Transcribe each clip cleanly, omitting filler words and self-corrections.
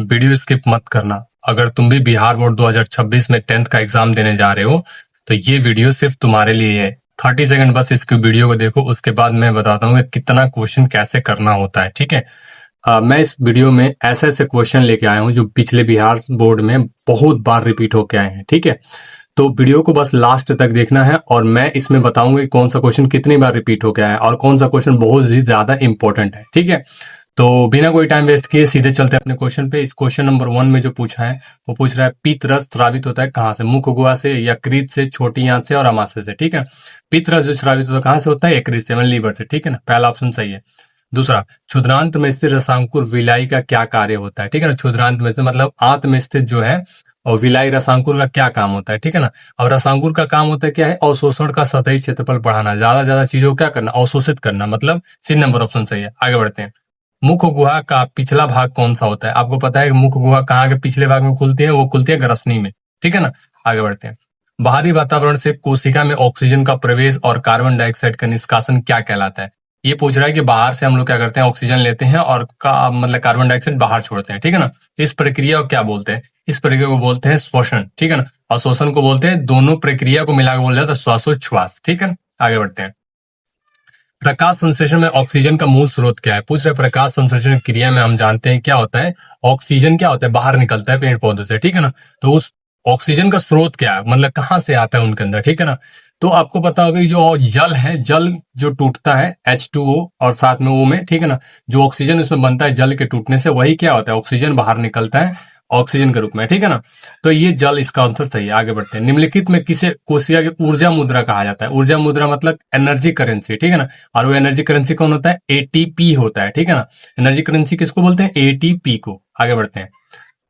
Video skip मत करना। अगर तुम भी बिहार बोर्ड 2026 में 10th का एग्जाम देने जा रहे हो तो ये वीडियो सिर्फ तुम्हारे लिए है। 30 सेकंड बस इसकी वीडियो को देखो, उसके बाद मैं बताता हूँ कि कितना क्वेश्चन कैसे करना होता है। ठीक है, मैं इस वीडियो में ऐसे ऐसे क्वेश्चन लेके आया हूँ जो पिछले बिहार बोर्ड में बहुत बार रिपीट होके आए हैं। ठीक है, तो वीडियो को बस लास्ट तक देखना है और मैं इसमें बताऊंगा कि कौन सा क्वेश्चन कितनी बार रिपीट होके आया है और कौन सा क्वेश्चन बहुत ही ज्यादा इंपॉर्टेंट है। ठीक है, तो बिना कोई टाइम वेस्ट किए सीधे चलते हैं अपने क्वेश्चन पे। इस क्वेश्चन नंबर 1 में जो पूछा है वो पूछ रहा है पित्त रस स्रावित होता है कहाँ से? मुख गुहा से, यकृत से, छोटी आंत से और अमाशय से। ठीक है, पित्त रस जो स्रावित होता है कहाँ से होता है? यकृत से, मतलब लीवर से। ठीक है ना, पहला ऑप्शन सही है। दूसरा, क्षुद्रांत में स्थित रसांकुर विलाई का क्या कार्य होता है? ठीक है ना, क्षुद्रांत में स्थित मतलब आंत में स्थित जो है और विलाई रसांकुर का क्या काम होता है? ठीक है ना, और रसांकुर का काम होता है क्या है? अवशोषण का सतही क्षेत्रफल बढ़ाना, ज्यादा ज्यादा चीजों को क्या करना? अवशोषित करना, मतलब सी नंबर ऑप्शन सही है। आगे बढ़ते हैं। मुख गुहा का पिछला भाग कौन सा होता है? आपको पता है कि मुख गुहा कहाँ के पिछले भाग में खुलती है? वो खुलती है ग्रसनी में। ठीक है ना, आगे बढ़ते हैं। बाहरी वातावरण से कोशिका में ऑक्सीजन का प्रवेश और कार्बन डाइऑक्साइड का निष्कासन क्या कहलाता है? ये पूछ रहा है कि बाहर से हम लोग क्या करते हैं? ऑक्सीजन लेते हैं और मतलब कार्बन डाइऑक्साइड बाहर छोड़ते हैं। ठीक है ना, इस प्रक्रिया को क्या बोलते हैं? इस प्रक्रिया को बोलते हैं श्वसन। ठीक है ना, और श्वसन को बोलते हैं, दोनों प्रक्रिया को मिलाकर बोल जाता है श्वासोच्छ्वास। ठीक है, आगे बढ़ते हैं। प्रकाश संश्लेषण में ऑक्सीजन का मूल स्रोत क्या है? पूछ रहे प्रकाश संश्लेषण क्रिया में हम जानते हैं क्या होता है? ऑक्सीजन क्या होता है? बाहर निकलता है पेड़ पौधों से। ठीक है ना, तो उस ऑक्सीजन का स्रोत क्या है, मतलब कहाँ से आता है उनके अंदर? ठीक है ना, तो आपको पता होगा कि जो जल है, जल जो टूटता है H2O और साथ में O में, ठीक है ना, जो ऑक्सीजन उसमें बनता है जल के टूटने से, वही क्या होता है? ऑक्सीजन बाहर निकलता है ऑक्सीजन के रूप में। ठीक है ना, तो ये जल इसका आंसर सही है। आगे बढ़ते हैं। निम्नलिखित में किसे कोशिका की ऊर्जा मुद्रा कहा जाता है? ऊर्जा मुद्रा मतलब एनर्जी करेंसी। ठीक है ना, और वो एनर्जी करेंसी कौन होता है? एटीपी होता है। ठीक है ना, एनर्जी करेंसी किसको बोलते हैं? एटीपी को। आगे बढ़ते हैं।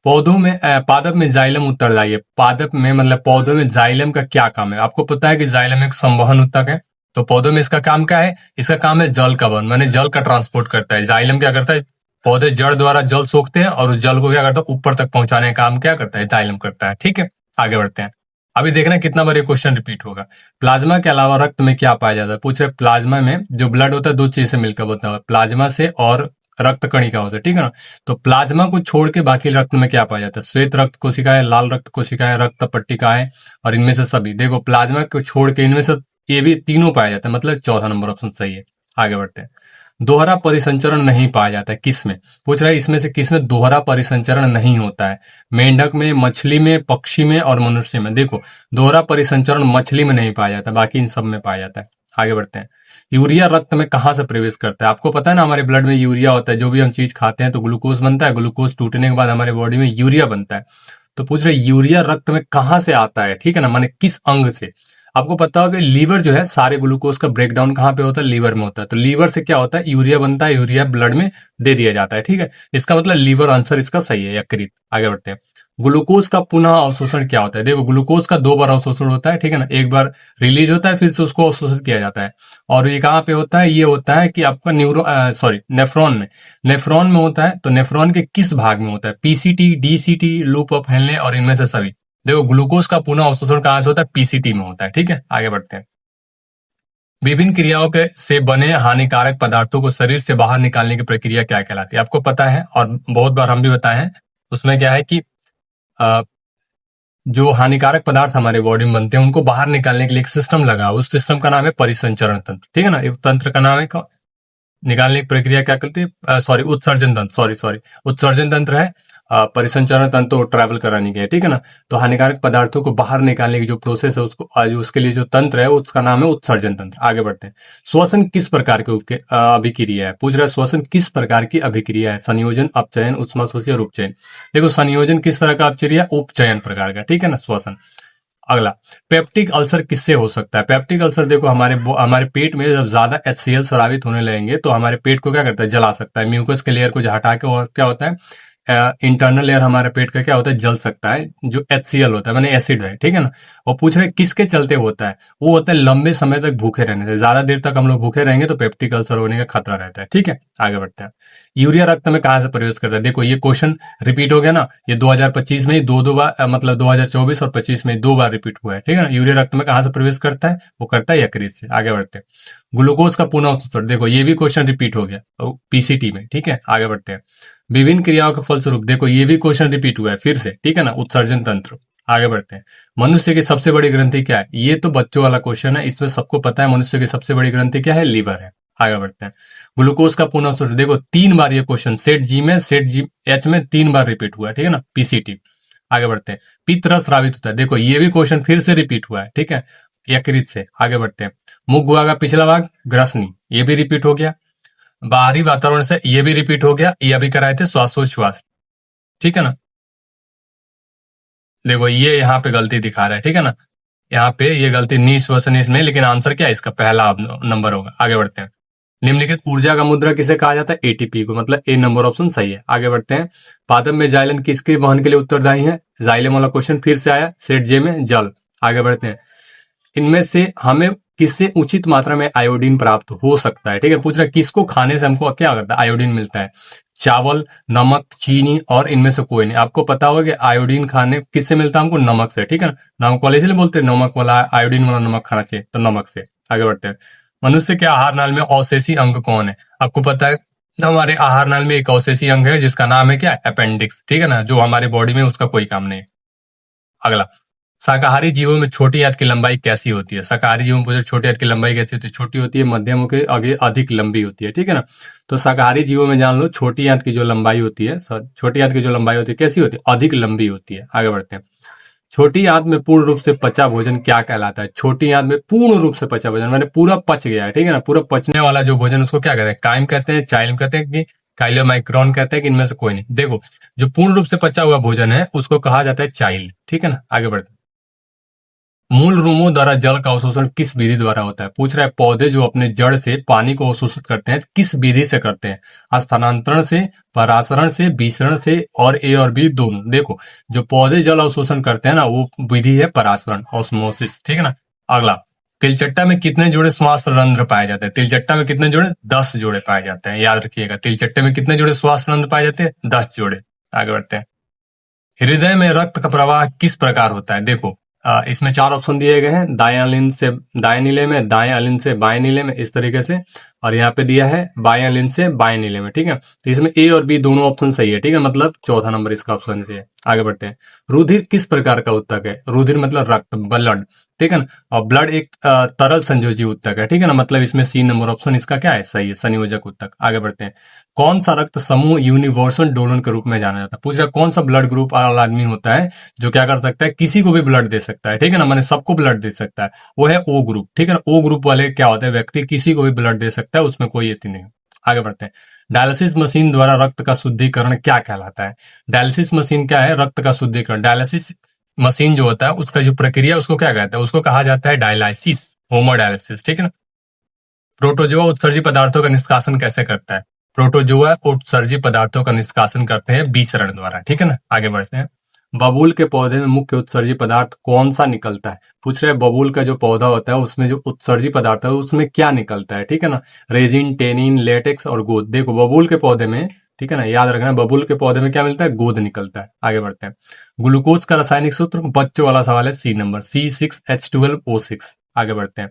पौधों में पादप में जाइलम उत्तरदायी है। पादप में मतलब पौधों में जाइलम का क्या काम है? आपको पता है कि जाइलम एक संवहन उत्तक है, तो पौधों में इसका काम क्या है? इसका काम है जल का वहन, माने जल का ट्रांसपोर्ट करता है। जाइलम क्या करता है? पौधे जड़ द्वारा जल सोखते हैं और उस जल को क्या करता है? ऊपर तक पहुंचाने का काम क्या करता है? जाइलम करता है। ठीक है, आगे बढ़ते हैं। अभी देखना कितना बार ये क्वेश्चन रिपीट होगा। प्लाज्मा के अलावा रक्त में क्या पाया जाता है? पूछ रहे प्लाज्मा में जो ब्लड होता है दो चीज से मिलकर बनता है, प्लाज्मा से और रक्त कणिका होता है। ठीक है ना, तो प्लाज्मा को छोड़ के बाकी रक्त में क्या पाया जाता है? श्वेत रक्त कोशिकाएं, लाल रक्त कोशिकाएं, रक्त पट्टिकाएं और इनमें से सभी। देखो प्लाज्मा को छोड़ के इनमें से ये भी तीनों पाया जाता है, मतलब चौथा नंबर ऑप्शन सही है। आगे बढ़ते हैं। दोहरा परिसंचरण नहीं पाया जाता है किस में? पूछ रहा है इसमें से किस में दोहरा परिसंचरण नहीं होता है? मेंढक में, मछली में, पक्षी में और मनुष्य में। देखो दोहरा परिसंचरण मछली में नहीं पाया जाता, बाकी इन सब में पाया जाता है। आगे बढ़ते हैं। यूरिया रक्त में कहाँ से प्रवेश करता है? आपको पता है ना, हमारे ब्लड में यूरिया होता है। जो भी हम चीज खाते हैं तो ग्लूकोज बनता है, ग्लूकोज टूटने के बाद हमारे बॉडी में यूरिया बनता है। तो पूछ रहे यूरिया रक्त में कहाँ से आता है? ठीक है ना, माने किस अंग से? आपको पता होगा लीवर जो है, सारे ग्लूकोज का ब्रेकडाउन कहाँ पे होता है? लीवर में होता है। तो लीवर से क्या होता है? यूरिया बनता है, यूरिया ब्लड में दे दिया जाता है। ठीक है, इसका मतलब लीवर आंसर इसका सही है, यकृत। आगे बढ़ते हैं। ग्लूकोज का पुनः अवशोषण क्या होता है? देखो ग्लूकोज का दो बार अवशोषण होता है। ठीक है ना, एक बार रिलीज होता है फिर से उसको अवशोषित किया जाता है। और ये कहाँ पे होता है? ये होता है कि आपका नेफ्रॉन में। नेफ्रॉन में होता है, तो नेफ्रॉन के किस भाग में होता है? PCT, DCT, loop of Henle और इनमें से सभी। देखो ग्लूकोज का पुनः अवशोषण कहाँ से होता है? पीसीटी में होता है। ठीक है, आगे बढ़ते हैं। विभिन्न क्रियाओं के से बने हानिकारक पदार्थों को शरीर से बाहर निकालने की प्रक्रिया क्या कहलाती है? आपको पता है और बहुत बार हम भी बताए हैं। उसमें क्या है कि अ, जो हानिकारक पदार्थ हमारे बॉडी में बनते हैं उनको बाहर निकालने के लिए एक सिस्टम लगा, उस सिस्टम का नाम है परिसंचरण तंत्र। ठीक है ना, एक तंत्र का नाम है निकालने की प्रक्रिया क्या करती है? उत्सर्जन तंत्र, सॉरी उत्सर्जन तंत्र है। परिसंचरण तंत्र तो ट्रैवल कराने के है। ठीक है ना, तो हानिकारक पदार्थों को बाहर निकालने की जो प्रोसेस है उसको उसके लिए जो तंत्र है उसका नाम है उत्सर्जन तंत्र। आगे बढ़ते हैं। श्वसन किस प्रकार के अभिक्रिया है? पूछ रहा है श्वसन किस प्रकार की अभिक्रिया है? संयोजन, अपचयन, ऊष्माशोषी और उपचयन। देखो संयोजन किस तरह का अभिक्रिया? उपचयन प्रकार का। ठीक है ना, श्वसन। अगला, पेप्टिक अल्सर किससे हो सकता है? पेप्टिक अल्सर देखो हमारे पेट में जब ज्यादा HCl स्रावित होने लगेंगे तो हमारे पेट को क्या करता है? जला सकता है। म्यूकस के लेयर को हटा के और क्या होता है? इंटरनल लेयर हमारे पेट का क्या होता है? जल सकता है, जो HCl होता है, माने एसिड है। ठीक है ना, और पूछ रहे किसके चलते होता है? वो होता है लंबे समय तक भूखे रहने से। ज्यादा देर तक हम लोग भूखे रहेंगे तो पेप्टिक अल्सर होने का खतरा रहता है। ठीक है, आगे बढ़ते हैं। यूरिया रक्त में कहाँ से प्रवेश करता है? देखो ये क्वेश्चन रिपीट हो गया ना, ये 2025 में दो बार मतलब 2024 और 25 में दो बार रिपीट हुआ है। ठीक है ना, यूरिया रक्त में कहाँ से प्रवेश करता है? वो करता है यकृत से। आगे बढ़ते हैं। ग्लूकोज का पुनः अवशोषण, देखो ये भी क्वेश्चन रिपीट हो गया पीसीटी में। ठीक है, आगे बढ़ते हैं। विभिन्न क्रियाओं के फलस्वरूप, देखो ये भी क्वेश्चन रिपीट हुआ है फिर से, ठीक है ना, उत्सर्जन तंत्र। आगे बढ़ते हैं। मनुष्य की सबसे बड़ी ग्रंथि क्या है? ये तो बच्चों वाला क्वेश्चन है, इसमें सबको पता है मनुष्य की सबसे बड़ी ग्रंथि क्या है, लीवर है। आगे बढ़ते हैं। ग्लूकोज का पुनः अवशोषण, देखो 3 बार ये क्वेश्चन सेट जी में सेट जी एच में 3 बार रिपीट हुआ है, ठीक है ना, पीसीटी। आगे बढ़ते हैं। पित्त रस स्रावित होता है, देखो ये भी क्वेश्चन फिर से रिपीट हुआ है, ठीक है, यकृत से। आगे बढ़ते हैं। मुख गुहा का पिछला भाग ग्रसनी, ये भी रिपीट हो गया। बाहरी वातावरण से, ये भी रिपीट हो गया, ये अभी कराए थे श्वासोच्छ्वास, ठीक है ना। देखो ये यहाँ पे गलती दिखा रहा है, ठीक है ना, यहाँ पे ये गलती निश्वसन इसमें, लेकिन आंसर क्या है इसका, पहला नंबर होगा। आगे बढ़ते हैं। निम्नलिखित ऊर्जा का मुद्रा किसे कहा जाता है, एटीपी को, मतलब ए नंबर ऑप्शन सही है। आगे बढ़ते हैं। पादप में जाइलन किसके वहन के लिए उत्तरदायी है? जाइलम वाला क्वेश्चन फिर से आया, सेट जे में जल। आगे बढ़ते हैं। इनमें से हमें किससे उचित मात्रा में आयोडीन प्राप्त हो सकता है, ठीक है, पूछ रहा है किसको खाने से हमको क्या करता है, आयोडीन मिलता है? चावल, नमक, चीनी और इनमें से कोई नहीं। आपको पता होगा कि आयोडीन खाने किससे मिलता है हमको, नमक से, ठीक है ना। नमक वाले इसलिए बोलते हैं नमक वाला आयोडीन वाला नमक खाना चाहिए, तो नमक से। आगे बढ़ते हैं। मनुष्य के आहार नाल में अवशेषी अंग कौन है? आपको पता है हमारे आहार नाल में एक अवशेषी अंग है जिसका नाम है क्या, अपेंडिक्स, ठीक है ना, जो हमारे बॉडी में उसका कोई काम नहीं है। अगला, शाकाहारी जीवों में छोटी आंत की लंबाई कैसी होती है? शाकाहारी जीवों में छोटी आंत की लंबाई कैसी होती है? छोटी होती है, मध्यम के आगे अधिक लंबी होती है, ठीक है ना। तो शाकाहारी जीवों में जान लो छोटी आंत की जो लंबाई होती है, छोटी आंत की जो लंबाई होती है कैसी होती है, अधिक लंबी होती है। आगे बढ़ते हैं। छोटी आंत में पूर्ण रूप से पचा भोजन क्या कहलाता है? छोटी आंत में पूर्ण रूप से पचा भोजन मैंने पूरा पच गया है, ठीक है ना, पूरा पचने वाला जो भोजन उसको क्या कहते हैं, काइम कहते हैं, चाइल्म कहते हैं कि काइलोमाइक्रोन कहते हैं, कि इनमें से कोई नहीं। देखो जो पूर्ण रूप से पचा हुआ भोजन है उसको कहा जाता है चाइल्ड, ठीक है ना। आगे बढ़ते हैं। मूल रूमों द्वारा जल का अवशोषण किस विधि द्वारा होता है? पूछ रहा है पौधे जो अपने जड़ से पानी को अवशोषित करते हैं किस विधि से करते हैं? स्थानांतरण से, परासरण से, विसरण से, और ए और बी दोनों। देखो जो पौधे जल अवशोषण करते हैं ना वो विधि है परासरण, ऑस्मोसिस, ठीक है ना। अगला, तिलचट्टा में कितने जोड़े श्वास रंध्र पाए जाते हैं? तिलचट्टा में कितने जोड़े? 10 जोड़े पाए जाते हैं, याद रखिएगा। तिलचट्टे में कितने जोड़े श्वास रंध्र पाए जाते हैं? 10 जोड़े। आगे बढ़ते हैं। हृदय में रक्त का प्रवाह किस प्रकार होता है? देखो इसमें 4 ऑप्शन दिए गए हैं, दाएं अलिंद से दाएं नीले में, दाएं अलिंद से बाएं नीले में, इस तरीके से, और यहाँ पे दिया है बाएं अलिंद से बाएं नीले में, ठीक है। तो इसमें ए और बी दोनों ऑप्शन सही है, ठीक है, मतलब चौथा नंबर इसका ऑप्शन है। आगे बढ़ते हैं। रुधिर किस प्रकार का उत्तक है? रुधिर मतलब रक्त, ब्लड, ठीक है ना, और ब्लड एक तरल संयोजी उत्तक है, ठीक है ना, मतलब इसमें सी नंबर ऑप्शन इसका क्या है, सही है, संयोजक उत्तक। आगे बढ़ते हैं। कौन सा रक्त समूह यूनिवर्सल डोनर के रूप में जाना जाता है? पूछ रहा है कौन सा ब्लड ग्रुप वाला आदमी होता है जो क्या कर सकता है, किसी को भी ब्लड दे सकता है, ठीक है ना, मैंने सबको ब्लड दे सकता है, वो है ओ ग्रुप, ठीक है ना। ओ ग्रुप वाले क्या होता है, व्यक्ति किसी को भी ब्लड दे सकता है, उसमें कोई यति नहीं। आगे बढ़ते हैं। डायलिसिस मशीन द्वारा रक्त का शुद्धिकरण क्या कहलाता है? डायलिसिस मशीन क्या है, रक्त का शुद्धिकरण। डायलिसिस मशीन जो होता है उसका जो प्रक्रिया उसको क्या कहता है, उसको कहा जाता है डायलाइसिस, होमोडायलिसिस, ठीक है ना। प्रोटोजोआ उत्सर्जी पदार्थों का निष्कासन कैसे करता है? प्रोटोजोआ उत्सर्जी पदार्थों का निष्कासन करते हैं विसरण द्वारा, ठीक है ना। आगे बढ़ते हैं। बबूल के पौधे में मुख्य उत्सर्जी पदार्थ कौन सा निकलता है? पूछ रहे हैं बबूल का जो पौधा होता है उसमें जो उत्सर्जी पदार्थ है उसमें क्या निकलता है, ठीक है ना। रेजिन, टेनिन, लेटेक्स और गोद। देखो बबूल के पौधे में, ठीक है ना, याद रखना बबूल के पौधे में क्या मिलता है, गोद निकलता है। आगे बढ़ते हैं। ग्लूकोज का रासायनिक सूत्र, बच्चों वाला सवाल है, सी नंबर, C6H12O6। आगे बढ़ते हैं।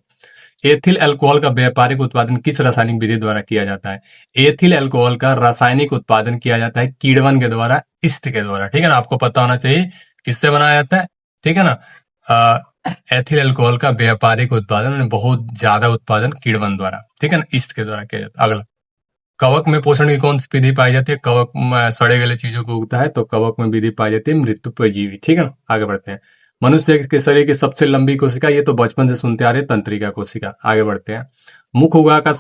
एथिल अल्कोहल का व्यापारिक उत्पादन किस रासायनिक विधि द्वारा किया जाता है? एथिल अल्कोहल का रासायनिक उत्पादन किया जाता है किण्वन के द्वारा, ईस्ट के द्वारा, ठीक है ना, आपको पता होना चाहिए किससे बनाया जाता है, ठीक है ना। एथिल अल्कोहल का व्यापारिक उत्पादन, बहुत ज्यादा उत्पादन किण्वन द्वारा, ठीक है ना, ईस्ट के द्वारा किया जाता है। अगला, कवक में पोषण की कौन सी विधि पाई जाती है? कवक में सड़े गले चीजों को उगता है, तो कवक में विधि पाई जाती है मृत्यु परजीवी, ठीक है ना। आगे बढ़ते हैं। मनुष्य के शरीर की सबसे लंबी कोशिका, ये तो बचपन से सुनते आ रहे, तंत्रिका कोशिका। आगे बढ़ते हैं। मुख गुहा का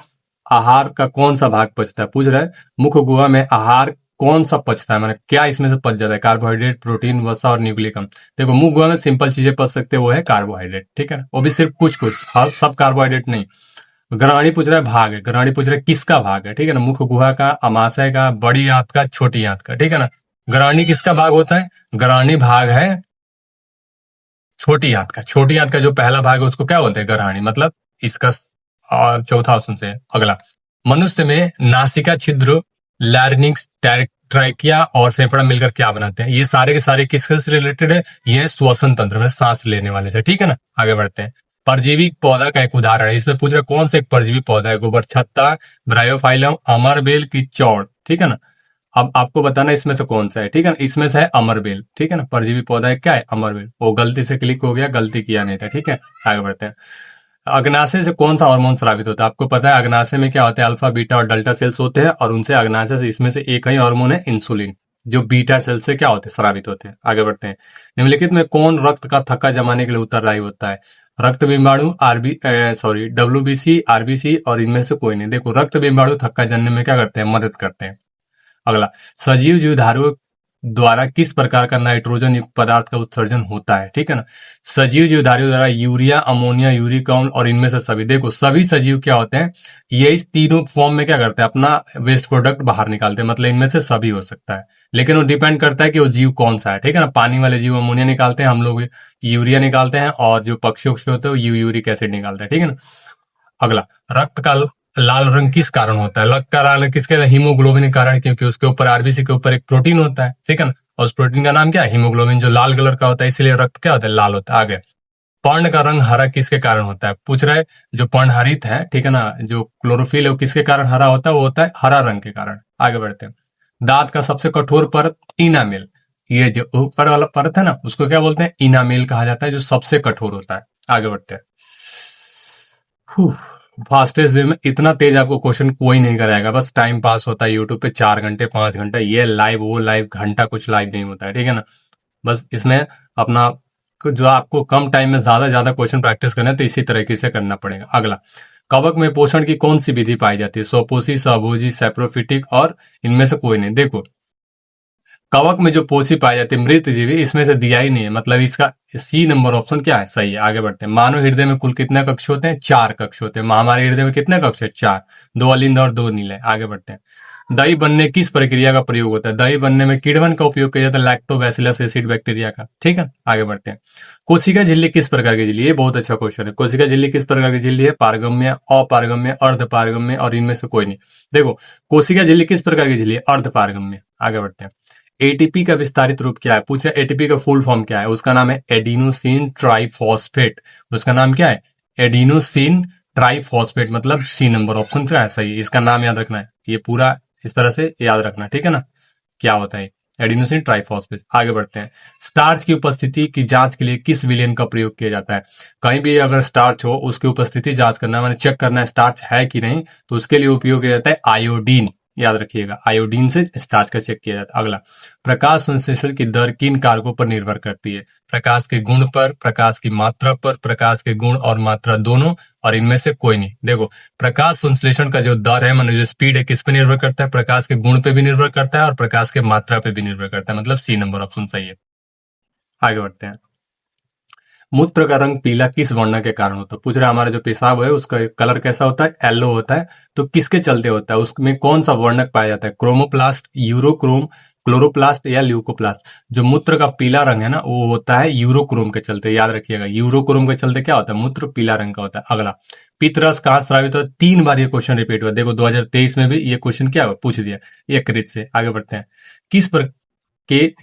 आहार का कौन सा भाग पचता है? पूछ रहा है मुख गुहा में आहार कौन सा पचता है, माने क्या इसमें से पच जाता है? कार्बोहाइड्रेट, प्रोटीन, वसा और न्यूक्लिक अम्ल। देखो मुख गुहा में सिंपल चीजें पच सकते हैं, वो है कार्बोहाइड्रेट, ठीक है, वो भी सिर्फ कुछ कुछ, सब कार्बोहाइड्रेट नहीं। ग्रहणी पूछ रहा है भाग है, ग्रहणी पूछ रहा है किसका भाग है, ठीक है ना, मुख गुहा का, अमाशय का, बड़ी आंत का, छोटी आंत का, ठीक है ना। ग्रहणी किसका भाग होता है? ग्रहणी भाग है छोटी आंत का। छोटी आंत का जो पहला भाग है उसको क्या बोलते हैं, ग्रहणी, मतलब इसका चौथा ऑप्शन से। अगला, मनुष्य में नासिका छिद्र, लैरिंक्स, ट्रैकिया और फेफड़ा मिलकर क्या बनाते हैं? ये सारे के सारे किससे रिलेटेड है? ये श्वसन तंत्र में सांस लेने वाले से, ठीक है ना। आगे बढ़ते हैं। परजीवी पौधा का एक उदाहरण है, इसमें पूछ रहे कौन सा एक परजीवी पौधा है? गोबर छत्ता, ब्रायोफाइलम, अमरबेल की चौड़, ठीक है ना। अब आपको बताना इसमें से कौन सा है, ठीक है ना। इसमें से है अमरबेल, ठीक है ना, परजीवी पौधा है, क्या है, अमरबेल। वो गलती से क्लिक हो गया, गलती किया नहीं था, ठीक है। आगे बढ़ते हैं। अग्नाशय से कौन सा हार्मोन स्रावित होता है? आपको पता है अग्नाशय में क्या होता है, अल्फा बीटा और डेल्टा सेल्स होते हैं, और उनसे अग्नाशय से इसमें से एक ही हार्मोन है इंसुलिन, जो बीटा सेल से क्या होते हैं, स्रावित होते हैं। आगे बढ़ते हैं। निम्नलिखित में कौन रक्त का थक्का जमाने के लिए उत्तरदायी होता है? रक्त बिंबाणु, डब्ल्यूबीसी, आरबीसी, और इनमें से कोई नहीं। देखो, रक्त बिंबाणु थक्का जमने में क्या करते हैं, मदद करते हैं। अगला, सजीव जीवधारियों द्वारा किस प्रकार का नाइट्रोजन युक्त पदार्थ का उत्सर्जन होता है? ठीक है ना। सजीव जीवधारियों द्वारा यूरिया, अमोनिया, यूरिक अम्ल और इनमें से सभी। देखो, सभी सजीव क्या होते हैं, ये इस तीनों फॉर्म में क्या करते हैं, अपना वेस्ट प्रोडक्ट बाहर निकालते हैं। मतलब इनमें से सभी हो सकता है, लेकिन वो डिपेंड करता है कि वो जीव कौन सा है, ठीक है ना। पानी वाले जीव अमोनिया निकालते हैं, हम लोग यूरिया निकालते हैं, और जो पक्षी होते हैं वो यूरिक एसिड निकालते हैं, ठीक है ना। अगला, रक्त का लाल रंग किस कारण होता है? रक्त का लाल रंग किसके? हीमोग्लोबिन के कारण, क्योंकि उसके ऊपर आरबीसी के ऊपर एक प्रोटीन होता है, ठीक है ना। और उस प्रोटीन का नाम क्या है? हीमोग्लोबिन, जो लाल कलर का होता है, इसीलिए रक्त क्या होता है, लाल होता है। आगे, पर्ण का रंग हरा किसके कारण होता है? पूछ रहा है। जो पर्णहरित है, ठीक है ना, जो क्लोरोफिल है, वो किसके कारण हरा होता है? वो होता है हरा रंग के कारण। आगे बढ़ते हैं। दांत का सबसे कठोर परत इनामेल, ये जो ऊपर वाला परत है ना, उसको क्या बोलते हैं, इनामेल कहा जाता है, जो सबसे कठोर होता है। आगे बढ़ते हैं। फास्टेस्ट वे में इतना तेज आपको क्वेश्चन कोई नहीं कराएगा, बस टाइम पास होता है यूट्यूब पे 4 घंटे 5 घंटे, ये लाइव वो लाइव, घंटा कुछ लाइव नहीं होता है, ठीक है ना। बस इसमें अपना जो आपको कम टाइम में ज्यादा क्वेश्चन प्रैक्टिस करना है, तो इसी तरीके से करना पड़ेगा। अगला, कवक में पोषण की कौन सी विधि पाई जाती है? स्वपोषी, सहभोजी, सैप्रोफिटिक, और इनमें से कोई नहीं। देखो, कवक में जो पोषी पाई जाती है, मृत जीवी, इसमें से दिया ही नहीं है, मतलब इसका सी नंबर ऑप्शन क्या है, सही है। आगे बढ़ते हैं। मानव हृदय में कुल कितने कक्ष होते हैं? 4 कक्ष होते हैं। हमारे हृदय में कितने कक्ष है? 4, 2 अलिंद और 2 नीले। आगे बढ़ते हैं। दही बनने किस प्रक्रिया का प्रयोग होता है? दही बनने में किण्वन का उपयोग किया जाता है, लैक्टोबैसिलस एसिड बैक्टीरिया का, ठीक है। आगे बढ़ते हैं। कोशिका झिल्ली किस प्रकार की झिल्ली? ये बहुत अच्छा क्वेश्चन है। कोशिका झिल्ली किस प्रकार की झिल्ली है? पारगम्य, अपारगम्य, अर्धपारगम्य, और इनमें से कोई नहीं। देखो, कोशिका झिल्ली किस प्रकार की झिल्ली है? अर्धपारगम्य। आगे बढ़ते हैं। एटीपी का विस्तारित रूप क्या है? पूछा एटीपी का फुल फॉर्म क्या है? उसका नाम है एडिनोसिन ट्राइफॉस्फेट। उसका नाम क्या है? एडिनोसिन ट्राइफॉस्फेट, मतलब सी नंबर ऑप्शन क्या है, सही है। इसका नाम याद रखना है, ये पूरा इस तरह से याद रखना, ठीक है ना, क्या होता है एडिनोसिन ट्राइफॉस्फेट। आगे बढ़ते हैं। स्टार्च की उपस्थिति की जांच के लिए किस विलेन का प्रयोग किया जाता है? कहीं भी अगर स्टार्च हो, उसकी उपस्थिति जांच करना, मैंने चेक करना है स्टार्च है कि नहीं, तो उसके लिए उपयोग किया जाता है आयोडीन। याद रखिएगा, आयोडीन से स्टार्च का चेक किया जाता है। अगला, प्रकाश संश्लेषण की दर किन कारकों पर निर्भर करती है? प्रकाश के गुण पर, प्रकाश की मात्रा पर, प्रकाश के गुण और मात्रा दोनों, और इनमें से कोई नहीं। देखो, प्रकाश संश्लेषण का जो दर है, मानो जो स्पीड है, किस पे निर्भर करता है? प्रकाश के गुण पे भी निर्भर करता है और प्रकाश के मात्रा पे भी निर्भर करता है, मतलब सी नंबर ऑप्शन सही है। आगे बढ़ते हैं। मूत्र का रंग पीला किस वर्ण के कारण होता है? पूछ रहा है हमारा जो पेशाब है उसका कलर कैसा होता है? येलो होता है। तो किसके चलते होता है? उसमें कौन सा वर्णक पाया जाता है? क्रोमोप्लास्ट, यूरोक्रोम, क्लोरोप्लास्ट या ल्यूकोप्लास्ट? जो मूत्र का पीला रंग है ना, वो होता है यूरोक्रोम के चलते। याद रखिएगा, यूरोक्रोम के चलते क्या होता है? मूत्र पीला रंग का होता है। अगला, पित्तरस कहाँ स्रावित होता है? 3 बार ये क्वेश्चन रिपीट हुआ। देखो, 2023 में भी ये क्वेश्चन क्या हुआ, पूछ दिया यकृत से। आगे बढ़ते हैं।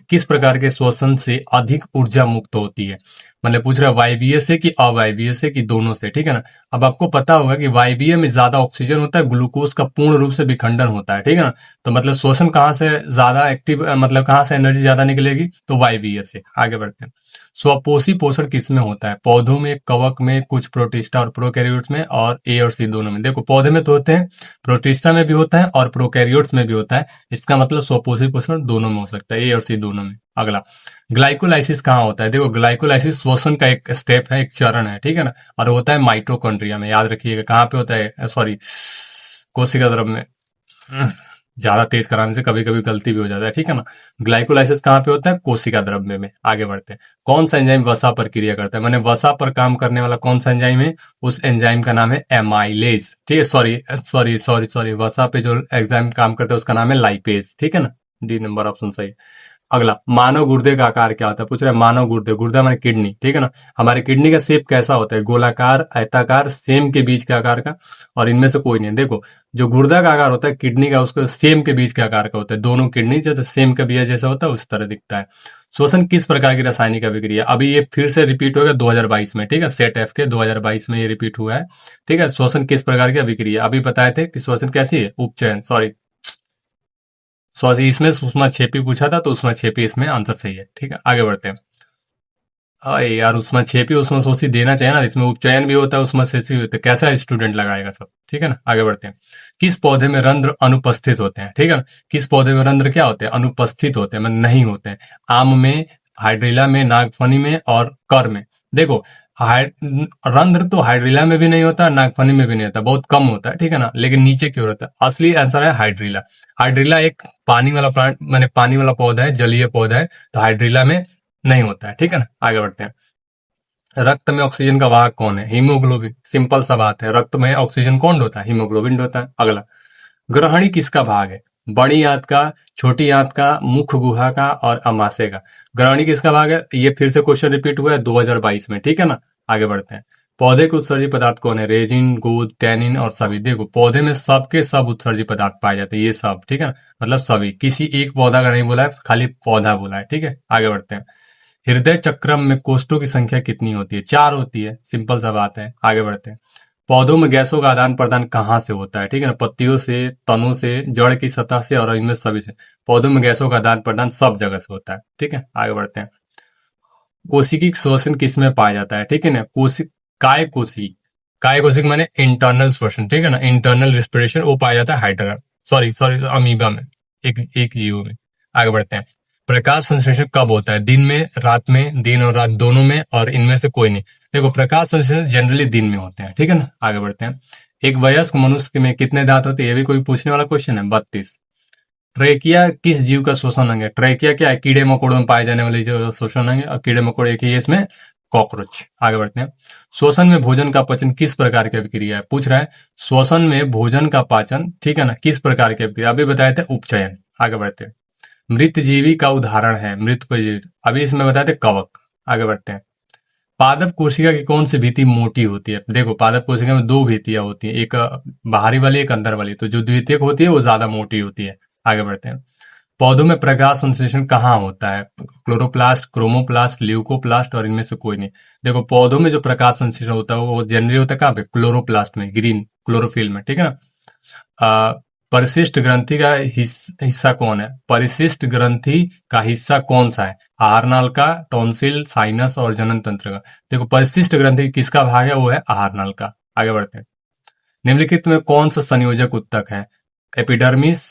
किस प्रकार के श्वसन से अधिक ऊर्जा मुक्त होती है? मतलब पूछ रहा है वायवीय से कि अवायवीय से कि दोनों से, ठीक है ना। अब आपको पता होगा कि वायवीय में ज्यादा ऑक्सीजन होता है, ग्लूकोज का पूर्ण रूप से विखंडन होता है, ठीक है ना। तो मतलब श्वसन कहाँ से ज्यादा एक्टिव, मतलब कहाँ से एनर्जी ज्यादा निकलेगी? तो वायवीय से। आगे बढ़ते हैं। स्वपोषी पोषण किसमें होता है? पौधों में, कवक में, कुछ प्रोटिस्टा और प्रोकैरियोट्स में, और ए और सी दोनों में। देखो, पौधे में तो होते हैं, प्रोटिस्टा में भी होता है और प्रोकैरियोट्स में भी होता है। इसका मतलब स्वपोषी पोषण दोनों में हो सकता है, ए और सी दोनों में। अगला, ग्लाइकोलाइसिस कहाँ होता है? देखो, ग्लाइकोलाइसिस श्वसन का एक स्टेप है, एक चरण है, ठीक है ना, और होता है माइटोकॉन्ड्रिया में। याद रखिएगा, कहाँ पे होता है, सॉरी, कोशिका द्रव्य में। ज्यादा तेज कराने से कभी कभी गलती भी हो जाता है, ठीक है ना। ग्लाइकोलाइसिस कहाँ पे होता है? कोशिका द्रव्य में। आगे बढ़ते हैं। कौन सा एंजाइम वसा पर क्रिया करता है? मैंने वसा पर काम करने वाला कौन सा एंजाइम है? उस एंजाइम का नाम है एमाइलेज, ठीक है। सॉरी, वसा पे जो एंजाइम काम करता है उसका नाम है लाइपेज, ठीक है ना। डी नंबर ऑप्शन सही। अगला, मानव गुर्दे का आकार क्या होता है? पूछ रहे हैं मानव गुर्दे, गुर्दा माने किडनी, ठीक है ना। हमारे किडनी का शेप कैसा होता है? गोलाकार, आयताकार, सेम के बीच के आकार का, और इनमें से कोई नहीं। देखो, जो गुर्दा का आकार होता है किडनी का, उसको सेम के बीच के आकार का होता है। दोनों किडनी जो सेम का बिया जैसा होता है उस तरह दिखता है। श्वसन किस प्रकार की रासायनिक अभिक्रिया? अभी ये फिर से रिपीट होगा 2022 में, ठीक है। सेट एफ के 2022 में ये रिपीट हुआ है, ठीक है। श्वसन किस प्रकार की अभिक्रिया? अभी बताए थे कि श्वसन कैसी है, उपचयन, सॉरी, इसमें ऊष्माक्षेपी पूछा था तो ऊष्माक्षेपी इसमें आंसर सही है। ठीक है, आगे बढ़ते हैं। अरे यार, ऊष्माक्षेपी ऊष्माशोषी देना चाहिए ना, इसमें उपचयन भी होता है ऊष्माशोषी भी होता है, कैसा स्टूडेंट लगाएगा सब। ठीक है ना, आगे बढ़ते हैं। किस पौधे में रंध्र अनुपस्थित होते हैं? ठीक है ना, किस पौधे में रंध्र क्या होते हैं? अनुपस्थित होते हैं, मतलब नहीं होते हैं। आम में, हाइड्रिला में, नागफनी में और कर में। देखो, रंध्र तो हाइड्रिला में भी नहीं होता, नागफनी में भी नहीं होता, बहुत कम होता है। ठीक है ना, लेकिन नीचे क्यों रहता है? असली आंसर है हाइड्रिला। हाइड्रिला एक पानी वाला प्लांट, माने पानी वाला पौधा है, जलीय पौधा है, तो हाइड्रिला में नहीं होता है। ठीक है ना, आगे बढ़ते हैं। रक्त में ऑक्सीजन का वाहक कौन है? हीमोग्लोबिन। सिंपल सा बात है, रक्त में ऑक्सीजन कौन ढोता है? हीमोग्लोबिन ढोता है। अगला, ग्रहणी किसका भाग है? बड़ी आंत का, छोटी आंत का, मुख गुहा का और अमाशय का। ग्रहणी किसका भाग है? ये फिर से क्वेश्चन रिपीट हुआ है 2022 में। ठीक है ना, आगे बढ़ते हैं। पौधे के उत्सर्जी पदार्थ कौन है? रेजिन, गोद, टैनिन और सभी। देखो, पौधे में सबके सब उत्सर्जी पदार्थ पाए जाते हैं, ये सब। ठीक है ना, मतलब सभी, किसी एक पौधा का नहीं बोला है, खाली पौधा बोला है। ठीक है, आगे बढ़ते हैं। हृदय चक्रम में कोष्ठों की संख्या कितनी होती है? 4 होती है, सिंपल सा बात है। आगे बढ़ते हैं। पौधों में गैसों का आदान प्रदान कहाँ से होता है? ठीक है ना, पत्तियों से, तनों से, जड़ की सतह से और इनमें सभी से। पौधों में गैसों का आदान प्रदान सब जगह से होता है। ठीक है, आगे बढ़ते हैं। कोशिकी श्वसन किस में पाया जाता है? ठीक है ना, काय कोशिकी, काय कोशिकी माने इंटरनल श्वसन। ठीक है ना, इंटरनल रिस्पिरेशन वो पाया जाता है हाइड्रा, सॉरी सॉरी, अमीबा में, एक जीव में। आगे बढ़ते हैं। प्रकाश संश्लेषण कब होता है? दिन में, रात में, दिन और रात दोनों में, और इनमें से कोई नहीं। देखो, प्रकाश संश्लेषण जनरली दिन में होते हैं। ठीक है ना, आगे बढ़ते हैं। एक वयस्क मनुष्य में कितने दांत होते हैं? ये भी कोई पूछने वाला क्वेश्चन है। 32। ट्रेकिया किस जीव का श्वसन अंग है? ट्रेकिया क्या है? कीड़े मकोड़ों में पाए जाने वाले जो श्वसन अंग है, और कीड़े मकोड़े एक ही है इसमें, कॉकरोच। आगे बढ़ते हैं। श्वसन में भोजन का पाचन किस प्रकार की अभिक्रिया है? पूछ रहा है, श्वसन में भोजन का पाचन, ठीक है ना, किस प्रकार की अभिक्रिया? अभी बताए थे उपचयन। आगे बढ़ते हैं। मृत जीवी का उदाहरण है, मृत को जीवित, अभी इसमें बताए थे कवक। आगे बढ़ते हैं। पादप कोशिका की कौन सी भित्ति मोटी होती है? देखो, पादप कोशिका में 2 भित्तियां होती हैं, एक बाहरी वाली, एक अंदर वाली। तो जो द्वितीयक होती है वो ज्यादा मोटी होती है। आगे बढ़ते हैं। पौधों में प्रकाश संश्लेषण कहाँ होता है? क्लोरोप्लास्ट, क्रोमोप्लास्ट, ल्यूकोप्लास्ट और इनमें से कोई नहीं। देखो, पौधों में जो प्रकाश संश्लेषण होता है वो जनरली होता है कहाँ पे? क्लोरोप्लास्ट में, ग्रीन क्लोरोफिल में। ठीक है ना। परिशिष्ट ग्रंथि का हिस्सा कौन है? परिशिष्ट ग्रंथि का हिस्सा कौन सा है? आहार नाल का, टॉन्सिल, साइनस और जनन तंत्र का। देखो, परिशिष्ट ग्रंथि किसका भाग है? वो है आहार नाल का। आगे बढ़ते हैं। निम्नलिखित में कौन सा संयोजक उत्तक है? एपिडर्मिस,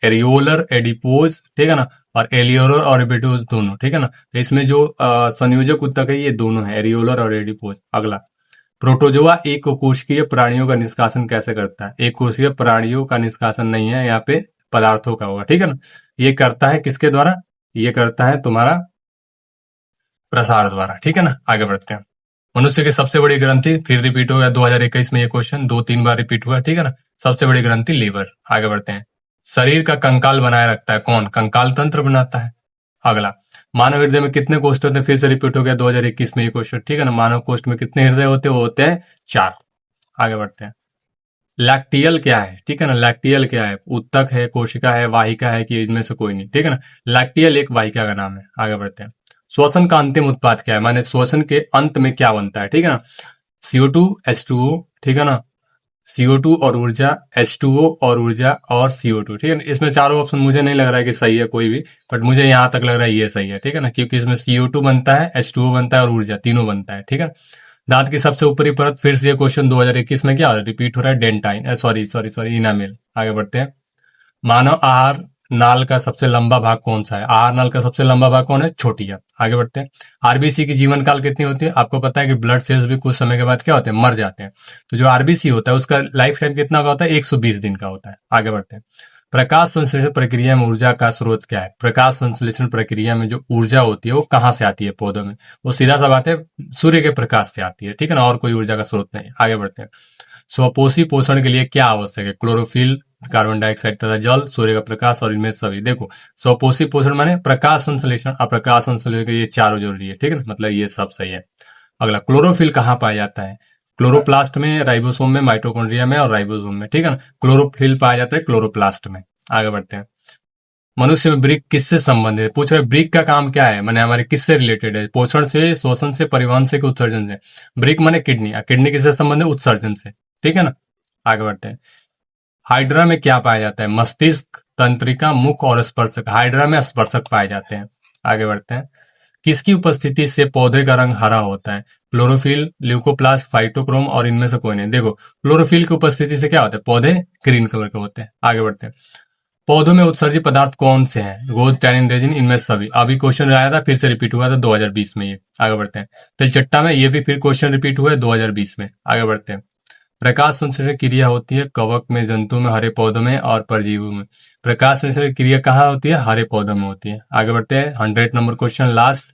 एरियोलर, एडिपोज, ठीक है ना, और एलियोलर और एपिडोज दोनों। ठीक है ना, तो इसमें जो संयोजक उत्तक है ये दोनों है, एरियोलर और एडिपोज। अगला, प्रोटोजोआ एक कोशिकीय प्राणियों का निष्कासन कैसे करता है? एक कोशिकीय प्राणियों का निष्कासन नहीं है, यहाँ पे पदार्थों का होगा। ठीक है ना, ये करता है किसके द्वारा? ये करता है तुम्हारा प्रसार द्वारा। ठीक है ना, आगे बढ़ते हैं। मनुष्य की सबसे बड़ी ग्रंथि, फिर रिपीट हो गया 2021 में ये क्वेश्चन 2-3 बार रिपीट हुआ। ठीक है ना, सबसे बड़ी ग्रंथि लीवर। आगे बढ़ते हैं। शरीर का कंकाल बनाए रखता है कौन? कंकाल तंत्र बनाता है। अगला, मानव हृदय में कितने कोष्ठ होते हैं? फिर से रिपीट हो गया 2021 में ये क्वेश्चन। ठीक है ना, मानव कोष्ठ में कितने हृदय होते हैं? वो होते हैं 4। आगे बढ़ते हैं। लैक्टियल क्या है? ठीक है ना, लैक्टियल क्या है? उत्तक है, कोशिका है, वाहिका है, कि इनमें से कोई नहीं। ठीक है ना, लैक्टियल एक वाहिका का नाम है। आगे बढ़ते हैं। श्वसन का अंतिम उत्पाद क्या है? माने श्वसन के अंत में क्या बनता है? ठीक है ना, CO2, H2O, ठीक है ना, CO2 और ऊर्जा, H2O और ऊर्जा और CO2। ठीक है ना, इसमें चारों ऑप्शन मुझे नहीं लग रहा है कि सही है कोई भी, बट मुझे यहां तक लग रहा है ये सही है। ठीक है ना, क्योंकि इसमें CO2 बनता है, H2O बनता है और ऊर्जा तीनों बनता है। ठीक है, दांत की सबसे ऊपरी परत, फिर से ये क्वेश्चन 2021 में क्या रिपीट हो रहा है? Dentine, sorry sorry sorry, enamel. आगे बढ़ते हैं। मानव आहार नाल का सबसे लंबा भाग कौन सा है? आहार नाल का सबसे लंबा भाग कौन है? छोटी है। आगे बढ़ते हैं। आरबीसी की जीवन काल कितनी होती है? आपको पता है कि ब्लड सेल्स भी कुछ समय के बाद क्या होते हैं? मर जाते हैं। तो जो आरबीसी होता है उसका लाइफ टाइम कितना का होता है? 120 दिन का होता है। आगे बढ़ते हैं। प्रकाश संश्लेषण प्रक्रिया में ऊर्जा का स्रोत क्या है? प्रकाश संश्लेषण प्रक्रिया में जो ऊर्जा होती है वो कहाँ से आती है पौधों में? वो सीधा सा बात है, सूर्य के प्रकाश से आती है। ठीक है ना, और कोई ऊर्जा का स्रोत नहीं। आगे बढ़ते हैं। स्वपोषी पोषण के लिए क्या आवश्यक है? क्लोरोफिल, कार्बन डाइऑक्साइड तथा जल, सूर्य का प्रकाश और इनमें सभी। देखो, स्वपोषी पोषण माने प्रकाश संश्लेषण, अप्रकाश संश्लेषण के ये चारों जरूरी है। ठीक है ना, मतलब ये सब सही है। अगला, क्लोरोफिल कहाँ पाया जाता है? क्लोरोप्लास्ट में, राइबोसोम में, माइटोकॉन्ड्रिया में और राइबोसोम में। ठीक है ना, क्लोरोफिल पाया जाता है क्लोरोप्लास्ट में। आगे बढ़ते हैं। मनुष्य में ब्रिक किससे संबंधित है? पूछ रहे ब्रिक का काम क्या है, माने हमारे किससे रिलेटेड है? पोषण से, श्वसन से, परिवहन से, उत्सर्जन से? ब्रिक माने किडनी, किडनी किससे संबंधित है? उत्सर्जन से। ठीक है ना, आगे बढ़ते हैं। हाइड्रा में क्या पाया जाता है? मस्तिष्क, तंत्रिका, मुख और स्पर्शक। हाइड्रा में स्पर्शक पाए जाते हैं। आगे बढ़ते हैं। किसकी उपस्थिति से पौधे का रंग हरा होता है? क्लोरोफिल, ल्यूकोप्लास्ट, फाइटोक्रोम और इनमें से कोई नहीं। देखो, क्लोरोफिल की उपस्थिति से क्या होता है? पौधे ग्रीन कलर के होते हैं। आगे बढ़ते हैं। पौधों में उत्सर्जित पदार्थ कौन से हैं? गोंद, टैनिन, रेजिन, इनमें सभी। अभी क्वेश्चन आया था, फिर से रिपीट हुआ था 2020 में ये। आगे बढ़ते हैं। तिलचट्टा में ये भी फिर क्वेश्चन रिपीट हुआ है 2020 में। आगे बढ़ते हैं। प्रकाश संश्लेषण क्रिया होती है कवक में, जंतु में, हरे पौधों में और परजीवी में। प्रकाश संश्लेषण क्रिया कहाँ होती है? हरे पौधों में होती है। आगे बढ़ते हैं। 100 नंबर क्वेश्चन लास्ट।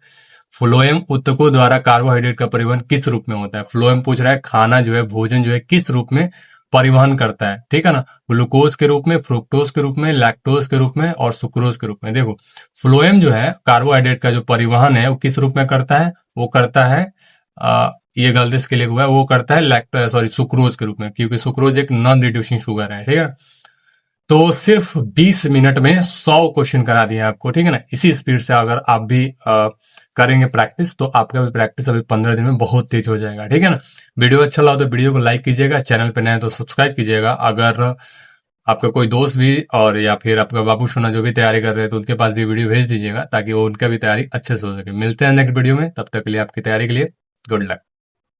फ्लोएम ऊतकों द्वारा कार्बोहाइड्रेट का परिवहन किस रूप में होता है? फ्लोएम पूछ रहा है खाना जो है, भोजन जो है, किस रूप में परिवहन करता है, ठीक है ना? ग्लूकोज के रूप में, फ्रुक्टोज के रूप में, लैक्टोज के रूप में और सुक्रोज के रूप में। देखो, फ्लोएम जो है कार्बोहाइड्रेट का जो परिवहन है वो किस रूप में करता है? वो करता है ये गलती के लिए हुआ है, वो करता है सुक्रोज के रूप में, क्योंकि सुक्रोज एक नॉन रिड्यूसिंग शुगर है, ठीक है। तो सिर्फ 20 मिनट में 100 क्वेश्चन करा दिए आपको, ठीक है ना। इसी स्पीड से अगर आप भी करेंगे प्रैक्टिस, तो आपका भी प्रैक्टिस अभी 15 दिन में बहुत तेज हो जाएगा, ठीक है ना। वीडियो अच्छा लगा तो वीडियो को लाइक कीजिएगा, चैनल पे नए हैं तो सब्सक्राइब कीजिएगा। अगर आपका कोई दोस्त भी और या फिर आपका बाबू सोना जो भी तैयारी कर रहे हैं तो उनके पास भी वीडियो भेज दीजिएगा, ताकि वो उनका भी तैयारी अच्छे से हो सके। मिलते हैं नेक्स्ट वीडियो में, तब तक के लिए आपकी तैयारी के लिए गुड लक।